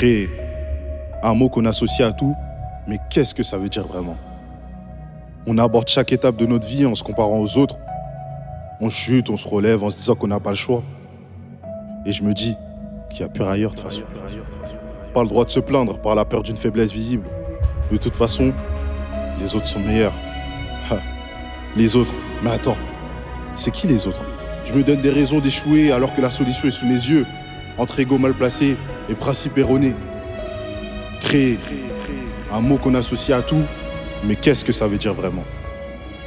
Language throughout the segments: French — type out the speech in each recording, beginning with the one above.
Créer. Un mot qu'on associe à tout, mais qu'est-ce que ça veut dire vraiment? On aborde chaque étape de notre vie en se comparant aux autres. On chute, on se relève en se disant qu'on n'a pas le choix. Et je me dis qu'il n'y a plus ailleurs de toute façon. Pas le droit de se plaindre par la peur d'une faiblesse visible. De toute façon, les autres sont meilleurs. Ha. Les autres, mais attends, c'est qui les autres? Je me donne des raisons d'échouer alors que la solution est sous mes yeux. Entre ego mal placé et principe erroné. Créer. Un mot qu'on associe à tout, mais qu'est-ce que ça veut dire vraiment?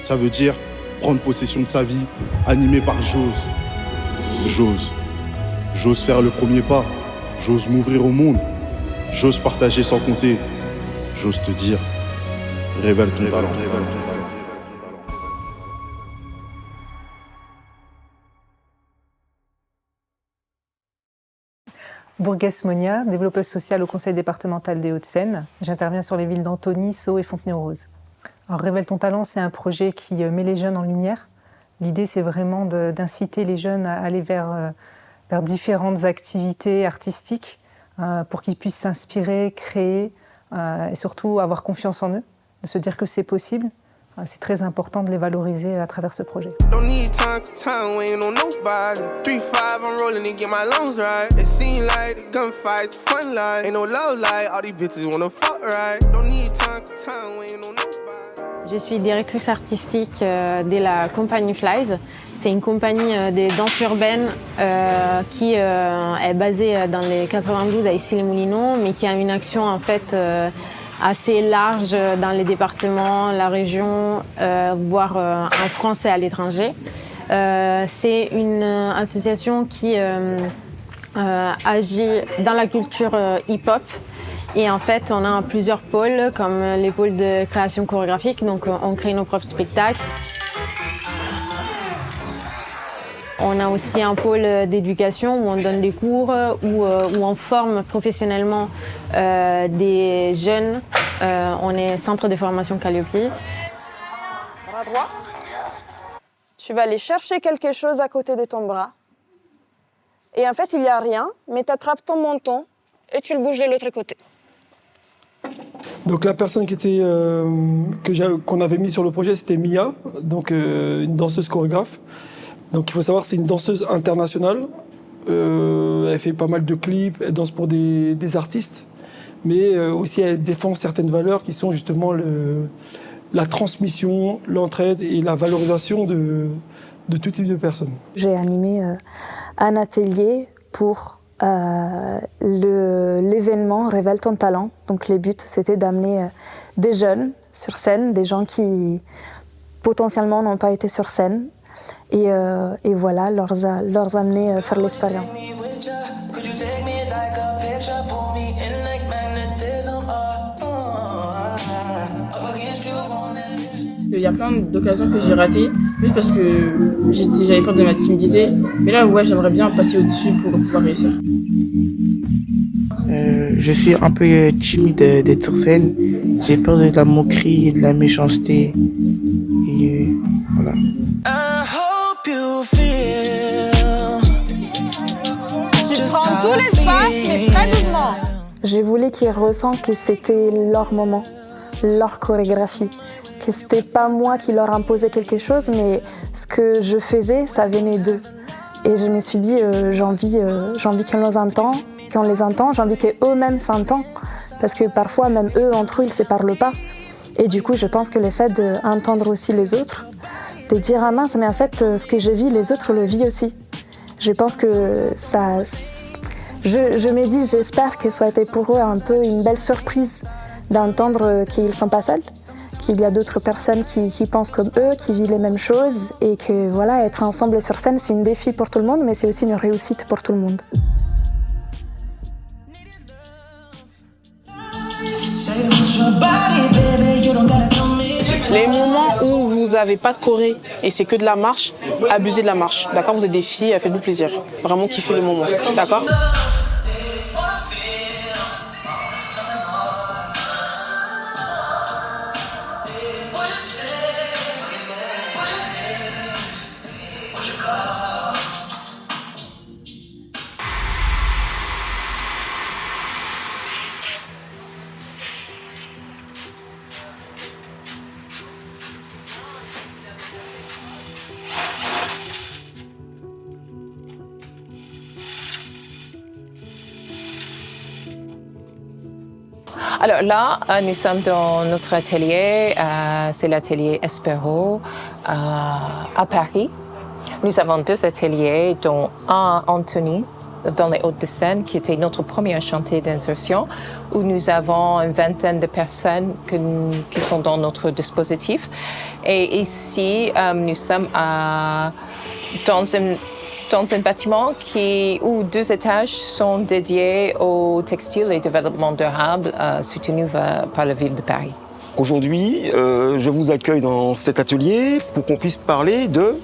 Ça veut dire prendre possession de sa vie, animé par j'ose. J'ose. J'ose faire le premier pas. J'ose m'ouvrir au monde. J'ose partager sans compter. J'ose te dire, révèle ton talent. Bourguès Monia, développeuse sociale au conseil départemental des Hauts-de-Seine. J'interviens sur les villes d'Antony, Sceaux et Fontenay-aux-Roses. Alors, Révèle ton talent, c'est un projet qui met les jeunes en lumière. L'idée, c'est vraiment d'inciter les jeunes à aller vers différentes activités artistiques pour qu'ils puissent s'inspirer, créer et surtout avoir confiance en eux, de se dire que c'est possible. C'est très important de les valoriser à travers ce projet. Je suis directrice artistique de la compagnie Flies. C'est une compagnie de danse urbaine qui est basée dans les 92 à Issy-les-Moulineaux, mais qui a une action en fait assez large dans les départements, la région, voire en France et à l'étranger. C'est une association qui agit dans la culture hip-hop. Et en fait, on a plusieurs pôles, comme les pôles de création chorégraphique, donc on crée nos propres spectacles. On a aussi un pôle d'éducation où on donne des cours, où on forme professionnellement des jeunes. On est centre de formation Calliope. Bras droit. Tu vas aller chercher quelque chose à côté de ton bras. Et en fait, il n'y a rien, mais tu attrapes ton menton et tu le bouges de l'autre côté. Donc la personne qu'on avait mis sur le projet, c'était Mia, donc une danseuse chorégraphe. Donc il faut savoir, c'est une danseuse internationale. Elle fait pas mal de clips, elle danse pour des artistes, mais aussi elle défend certaines valeurs qui sont justement la transmission, l'entraide et la valorisation de tout type de personnes. J'ai animé un atelier pour l'événement Révèle ton talent. Donc les buts, c'était d'amener des jeunes sur scène, des gens qui potentiellement n'ont pas été sur scène, et voilà, leur amener faire l'expérience. Il y a plein d'occasions que j'ai ratées, juste parce que j'avais peur de ma timidité. Mais là, ouais, j'aimerais bien passer au-dessus pour pouvoir réussir. Je suis un peu timide d'être sur scène. J'ai peur de la moquerie et de la méchanceté. Et voilà. Tu prends tout l'espace, mais très doucement. J'ai voulu qu'ils ressentent que c'était leur moment, leur chorégraphie. Que c'était pas moi qui leur imposais quelque chose, mais ce que je faisais, ça venait d'eux. Et je me suis dit, j'ai envie qu'on les entend, j'ai envie qu'eux-mêmes s'entendent, parce que parfois, même eux, entre eux, ils ne se parlent pas. Et du coup, je pense que le fait d'entendre aussi les autres, de dire, ah mince, mais en fait, ce que je vis, les autres le vivent aussi. Je pense que ça... Je me dis, j'espère que ça a été pour eux un peu une belle surprise d'entendre qu'ils ne sont pas seuls, qu'il y a d'autres personnes qui pensent comme eux, qui vivent les mêmes choses, et que voilà, être ensemble sur scène, c'est un défi pour tout le monde, mais c'est aussi une réussite pour tout le monde. Les moments où vous n'avez pas de choré et c'est que de la marche, abusez de la marche, d'accord? Vous êtes des filles, faites-vous plaisir. Vraiment kiffez le moment, d'accord? Alors là, nous sommes dans notre atelier, c'est l'atelier Espero à Paris. Nous avons 2 ateliers, dont un à Antony, dans les Hauts-de-Seine, qui était notre premier chantier d'insertion, où nous avons une vingtaine de personnes qui sont dans notre dispositif. Et ici, nous sommes dans un bâtiment où 2 étages sont dédiés au textile et développement durable, soutenu par la ville de Paris. Aujourd'hui, je vous accueille dans cet atelier pour qu'on puisse parler de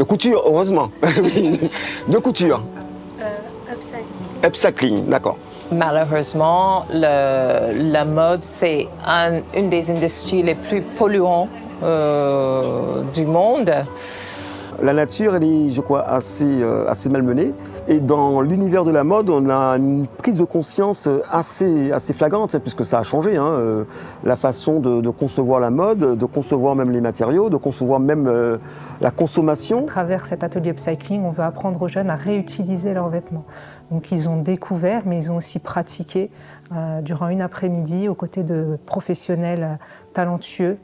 couture, heureusement. De couture. Upcycling, d'accord. Malheureusement, la mode, c'est une des industries les plus polluantes du monde. La nature, elle est, je crois, assez malmenée. Et dans l'univers de la mode, on a une prise de conscience assez flagrante, puisque ça a changé. La façon de concevoir la mode, de concevoir même les matériaux, de concevoir même la consommation. À travers cet atelier upcycling, on veut apprendre aux jeunes à réutiliser leurs vêtements. Donc ils ont découvert, mais ils ont aussi pratiqué durant une après-midi aux côtés de professionnels talentueux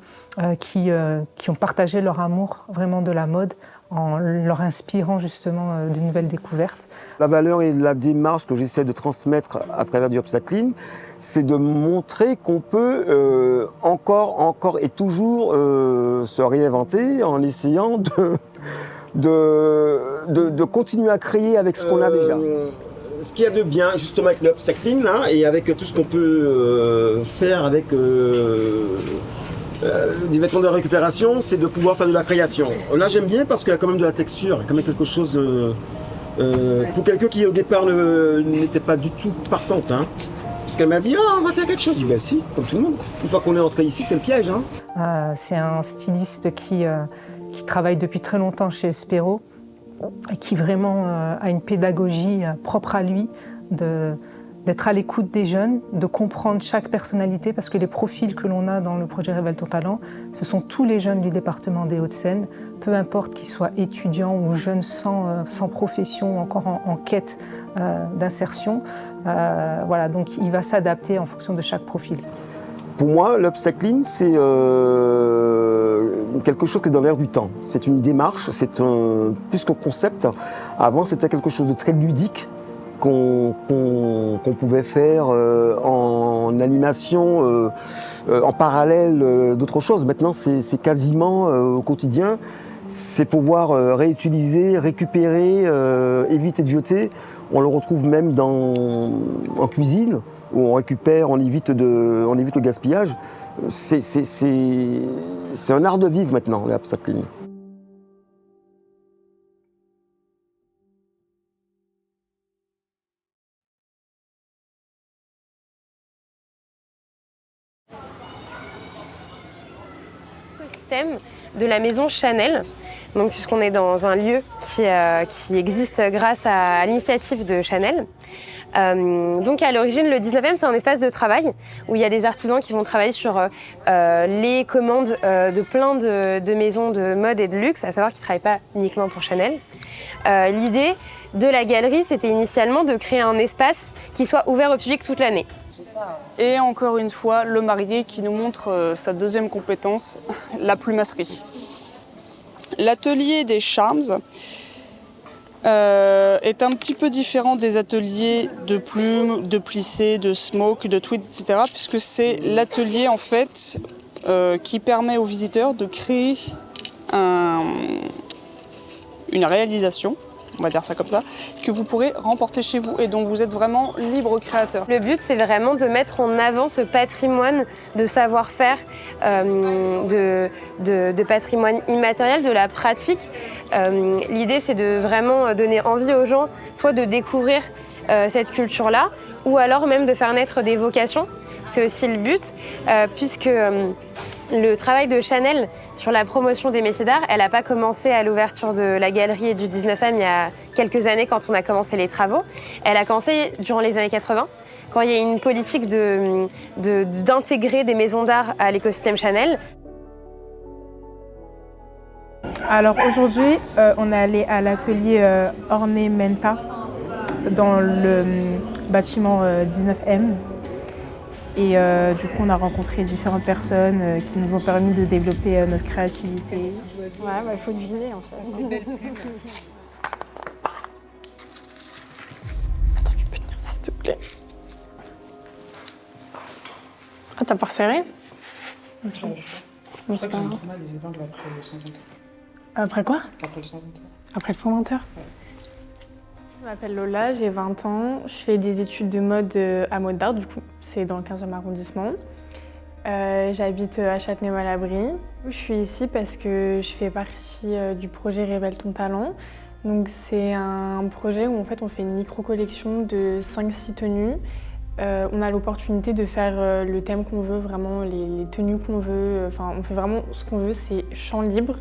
qui ont partagé leur amour vraiment de la mode en leur inspirant justement de nouvelles découvertes. La valeur et la démarche que j'essaie de transmettre à travers du upcycling, c'est de montrer qu'on peut encore et toujours se réinventer en essayant de continuer à créer avec ce qu'on a déjà. Ce qu'il y a de bien justement avec le upcycling là, et avec tout ce qu'on peut faire avec des vêtements de récupération, c'est de pouvoir faire de la création. Là j'aime bien parce qu'il y a quand même de la texture, il y a quand même quelque chose pour quelqu'un qui au départ n'était pas du tout partante. Parce qu'elle m'a dit on va faire quelque chose. Je dis ben si, comme tout le monde. Une fois qu'on est entré ici, c'est le piège. C'est un styliste qui travaille depuis très longtemps chez Espero et qui vraiment a une pédagogie propre à lui, d'être à l'écoute des jeunes, de comprendre chaque personnalité, parce que les profils que l'on a dans le projet Révèle ton talent, ce sont tous les jeunes du département des Hauts-de-Seine, peu importe qu'ils soient étudiants ou jeunes sans profession, encore en quête d'insertion. Voilà, donc il va s'adapter en fonction de chaque profil. Pour moi, l'upcycling, c'est quelque chose qui est dans l'air du temps. C'est une démarche, c'est plus qu'un concept. Avant, c'était quelque chose de très ludique qu'on pouvait faire en animation, en parallèle d'autres choses. Maintenant, c'est quasiment au quotidien. C'est pouvoir réutiliser, récupérer, éviter de jeter. On le retrouve même en cuisine, où on récupère, on évite le gaspillage. C'est un art de vivre maintenant, l'upcycling. De la maison Chanel, donc puisqu'on est dans un lieu qui existe grâce à l'initiative de Chanel. Donc à l'origine, le 19e, c'est un espace de travail où il y a des artisans qui vont travailler sur les commandes de plein de maisons de mode et de luxe, à savoir qu'ils ne travaillent pas uniquement pour Chanel. L'idée de la galerie, c'était initialement de créer un espace qui soit ouvert au public toute l'année. Et encore une fois, le marié qui nous montre sa deuxième compétence, la plumasserie. L'atelier des Charms est un petit peu différent des ateliers de plumes, de plissés, de smoke, de tweed, etc. puisque c'est l'atelier en fait qui permet aux visiteurs de créer une réalisation, on va dire ça comme ça, que vous pourrez remporter chez vous et dont vous êtes vraiment libre créateur. Le but, c'est vraiment de mettre en avant ce patrimoine de savoir-faire, de patrimoine immatériel, de la pratique. L'idée, c'est de vraiment donner envie aux gens, soit de découvrir cette culture-là, ou alors même de faire naître des vocations. C'est aussi le but, puisque le travail de Chanel sur la promotion des métiers d'art, elle n'a pas commencé à l'ouverture de la galerie et du 19e il y a quelques années quand on a commencé les travaux. Elle a commencé durant les années 80, quand il y a eu une politique d'intégrer des maisons d'art à l'écosystème Chanel. Alors aujourd'hui, on est allé à l'atelier Ornementa dans le bâtiment 19M. Et du coup, on a rencontré différentes personnes qui nous ont permis de développer notre créativité. Ouais, il faut deviner en fait. Attends, tu peux tenir s'il te plaît. Ah, t'as pas resserré? Ok. Mais c'est pas grave. Après quoi? Après le 120 heures. Après le 120 heures? Je m'appelle Lola, j'ai 20 ans. Je fais des études de mode à Mode d'Art, du coup, c'est dans le 15e arrondissement. J'habite à Châtenay-Malabry. Je suis ici parce que je fais partie du projet Révèle ton talent. Donc c'est un projet où en fait on fait une micro-collection de 5-6 tenues. On a l'opportunité de faire le thème qu'on veut, vraiment les tenues qu'on veut. Enfin, on fait vraiment ce qu'on veut, c'est champ libre.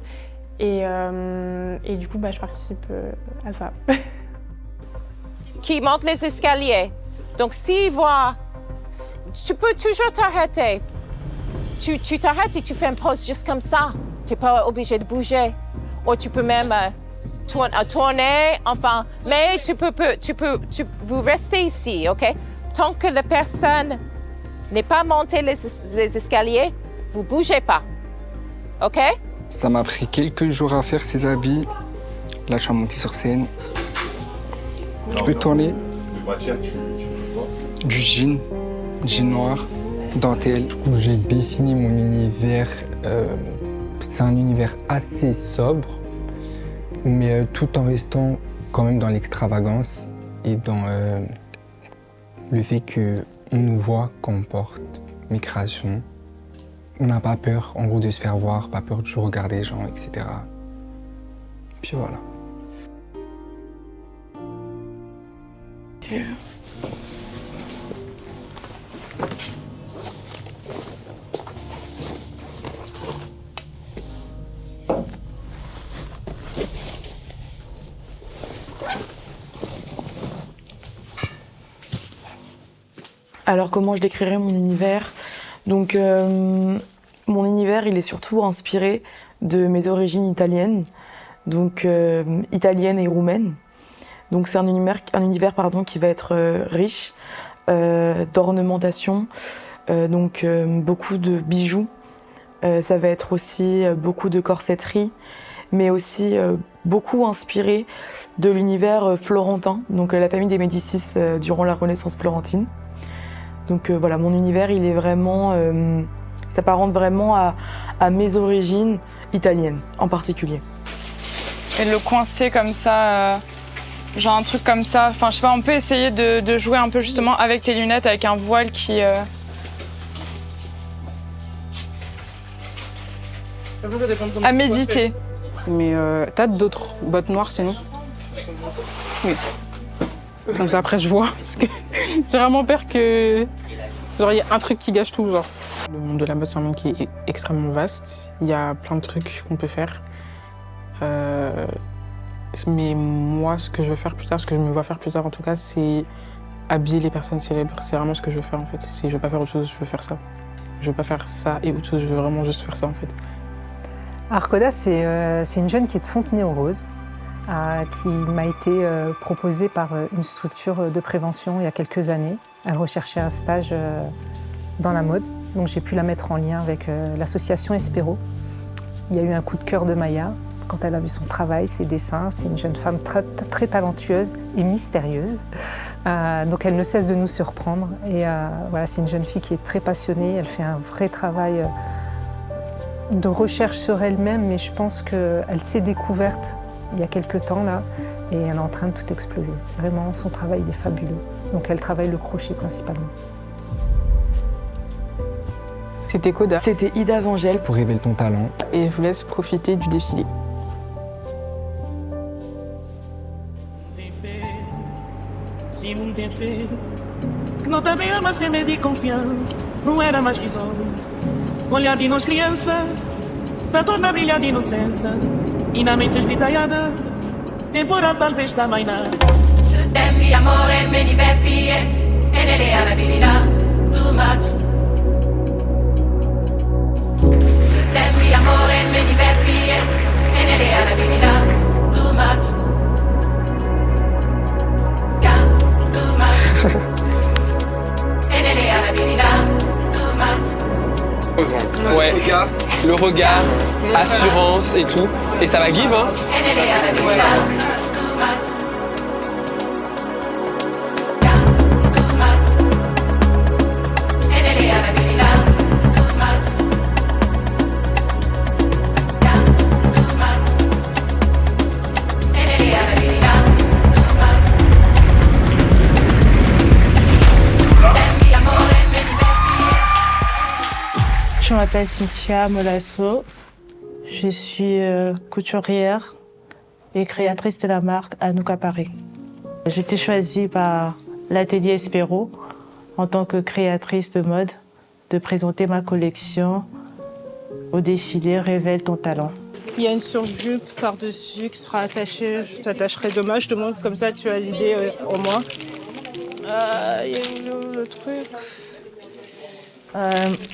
Et du coup, je participe à ça. Qui monte les escaliers. Donc, s'il voit, tu peux toujours t'arrêter. Tu t'arrêtes et tu fais une pause juste comme ça. Tu n'es pas obligé de bouger. Ou tu peux même tourner, enfin. Mais vous restez ici, OK? Tant que la personne n'est pas montée les escaliers, vous ne bougez pas. OK? Ça m'a pris quelques jours à faire ces habits. Là, je suis monté sur scène. Tu peux tourner. De matière, tu vois? Du jean noir, dentelle. Du coup, j'ai défini mon univers. C'est un univers assez sobre, mais tout en restant quand même dans l'extravagance et dans le fait qu'on nous voit quand on porte mes créations. On n'a pas peur, en gros, de se faire voir, pas peur de toujours regarder les gens, etc. Puis voilà. Alors comment je décrirais mon univers? Donc mon univers il est surtout inspiré de mes origines italiennes, donc italienne et roumaine. Donc c'est un univers qui va être riche d'ornementation, donc beaucoup de bijoux. Ça va être aussi beaucoup de corsetterie, mais aussi beaucoup inspiré de l'univers florentin, donc la famille des Médicis durant la Renaissance florentine. Donc voilà, mon univers, il est vraiment, s'apparente vraiment à mes origines italiennes en particulier. Et de le coincer comme ça, genre un truc comme ça, enfin je sais pas, on peut essayer de jouer un peu justement avec tes lunettes, avec un voile qui... À méditer. Mais t'as d'autres bottes noires sinon? Oui. Comme ça après je vois, parce que j'ai vraiment peur que genre il y a un truc qui gâche tout genre. Le monde de la mode c'est un monde qui est extrêmement vaste, il y a plein de trucs qu'on peut faire. Mais moi ce que je veux faire plus tard, ce que je me vois faire plus tard en tout cas, c'est habiller les personnes célèbres. C'est vraiment ce que je veux faire en fait. Si je veux pas faire autre chose, je veux faire ça. Je veux pas faire ça et autre chose, je veux vraiment juste faire ça en fait. Arcoda, c'est une jeune qui est de Fontenay-aux-Roses, qui m'a été proposée par une structure de prévention il y a quelques années. Elle recherchait un stage dans la mode, donc j'ai pu la mettre en lien avec l'association Espero. Il y a eu un coup de cœur de Maya quand elle a vu son travail, ses dessins. C'est une jeune femme très talentueuse et mystérieuse, donc elle ne cesse de nous surprendre. Et voilà, c'est une jeune fille qui est très passionnée, elle fait un vrai travail de recherche sur elle-même, mais je pense qu'elle s'est découverte il y a quelques temps là, et elle est en train de tout exploser. Vraiment, son travail il est fabuleux. Donc elle travaille le crochet principalement. C'était Coda. C'était Ida Vangel pour Révèle ton talent. Et je vous laisse profiter du défilé. Se não tem fé, não também ama ser medo e confiar. Não era mais que só olhar de nós criança, tá toda brilhar de inocência. E na mente esgritaiada, temporal talvez também não. Je t'aime, amore, me diverti, e nelle arabilità, too much. Je t'aime, amore, me diverti, e nelle arabilità, too much. le regard, assurance et tout. Et ça va give, hein. Je m'appelle Cynthia Molasso, je suis couturière et créatrice de la marque Anouka Paris. J'ai été choisie par l'atelier Espero en tant que créatrice de mode de présenter ma collection au défilé Révèle ton talent. Il y a une surjupe par-dessus qui sera attachée, je t'attacherai demain, je te montre comme ça tu as l'idée au moins. Il y a le truc.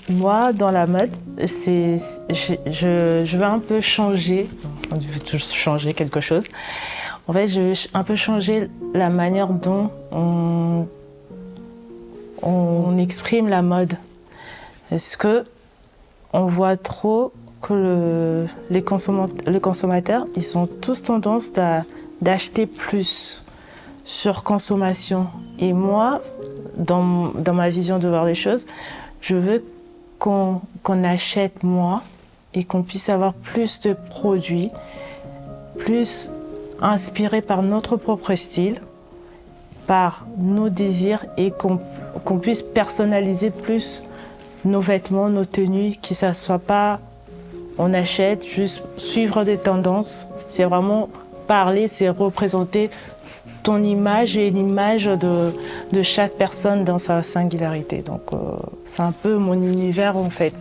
Moi, dans la mode, je veux un peu changer, on veut toujours changer quelque chose. En fait, je veux un peu changer la manière dont on exprime la mode. Parce que on voit trop que les consommateurs, ils ont tous tendance d'acheter plus sur consommation. Et moi, dans ma vision de voir les choses, je veux qu'on achète moins et qu'on puisse avoir plus de produits, plus inspirés par notre propre style, par nos désirs et qu'on puisse personnaliser plus nos vêtements, nos tenues, que ça soit pas on achète, juste suivre des tendances. C'est vraiment parler, c'est représenter ton image et l'image de chaque personne dans sa singularité. Donc c'est un peu mon univers en fait.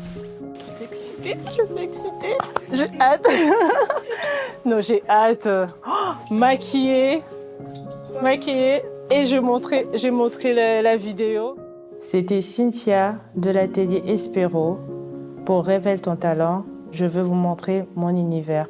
Je suis excitée, j'ai hâte. Non, j'ai hâte. Maquiller et j'ai montré la vidéo. C'était Cynthia de l'atelier Espero pour Révèle ton talent. Je veux vous montrer mon univers.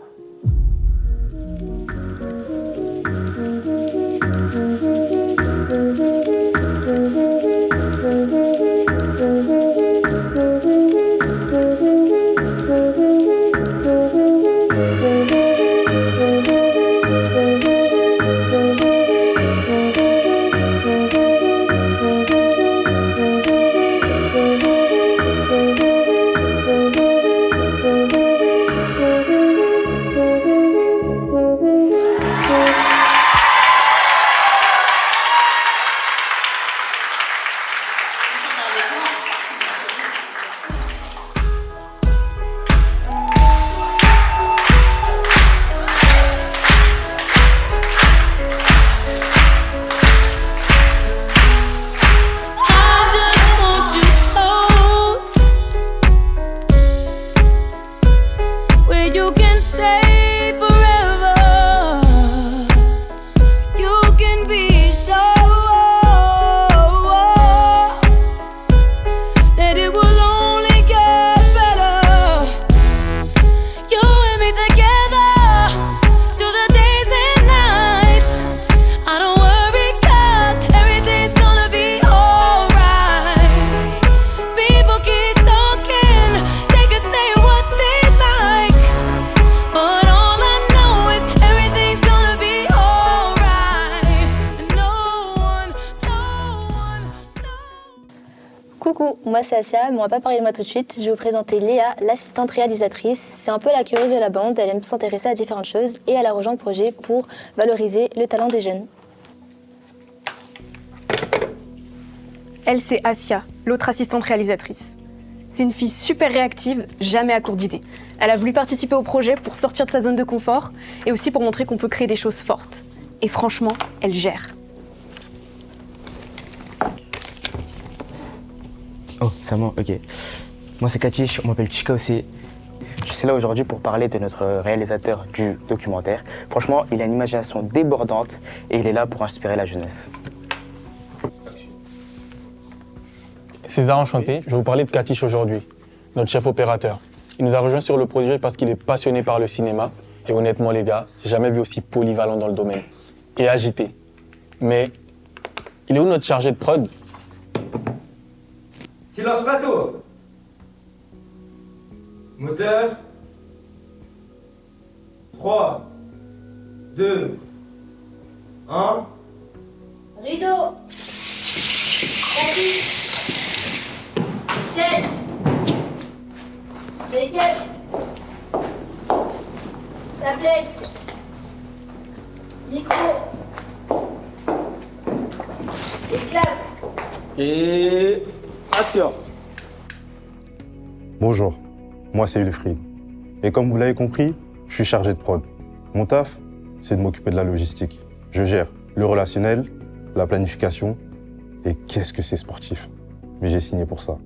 Coucou, moi c'est Asia, mais on va pas parler de moi tout de suite. Je vais vous présenter Léa, l'assistante réalisatrice. C'est un peu la curieuse de la bande, elle aime s'intéresser à différentes choses et elle a rejoint le projet pour valoriser le talent des jeunes. Elle, c'est Asia, l'autre assistante réalisatrice. C'est une fille super réactive, jamais à court d'idées. Elle a voulu participer au projet pour sortir de sa zone de confort et aussi pour montrer qu'on peut créer des choses fortes. Et franchement, elle gère. Oh, c'est moi, ok. Moi c'est Cathy, on m'appelle Chika aussi. Je suis là aujourd'hui pour parler de notre réalisateur du documentaire. Franchement, il a une imagination débordante et il est là pour inspirer la jeunesse. César, enchanté. Je vais vous parler de Katish aujourd'hui, notre chef opérateur. Il nous a rejoint sur le projet parce qu'il est passionné par le cinéma. Et honnêtement, les gars, j'ai jamais vu aussi polyvalent dans le domaine. Et agité. Mais, il est où notre chargé de prod? Silence plateau. Moteur. 3, 2, 1. Rideau. Tapis. Chaise. Make-up. Tablette. Micro. Éclat. Et action. Bonjour, moi c'est Wilfried. Et comme vous l'avez compris, je suis chargé de prod. Mon taf, c'est de m'occuper de la logistique. Je gère le relationnel, la planification, et qu'est-ce que c'est sportif. Mais j'ai signé pour ça.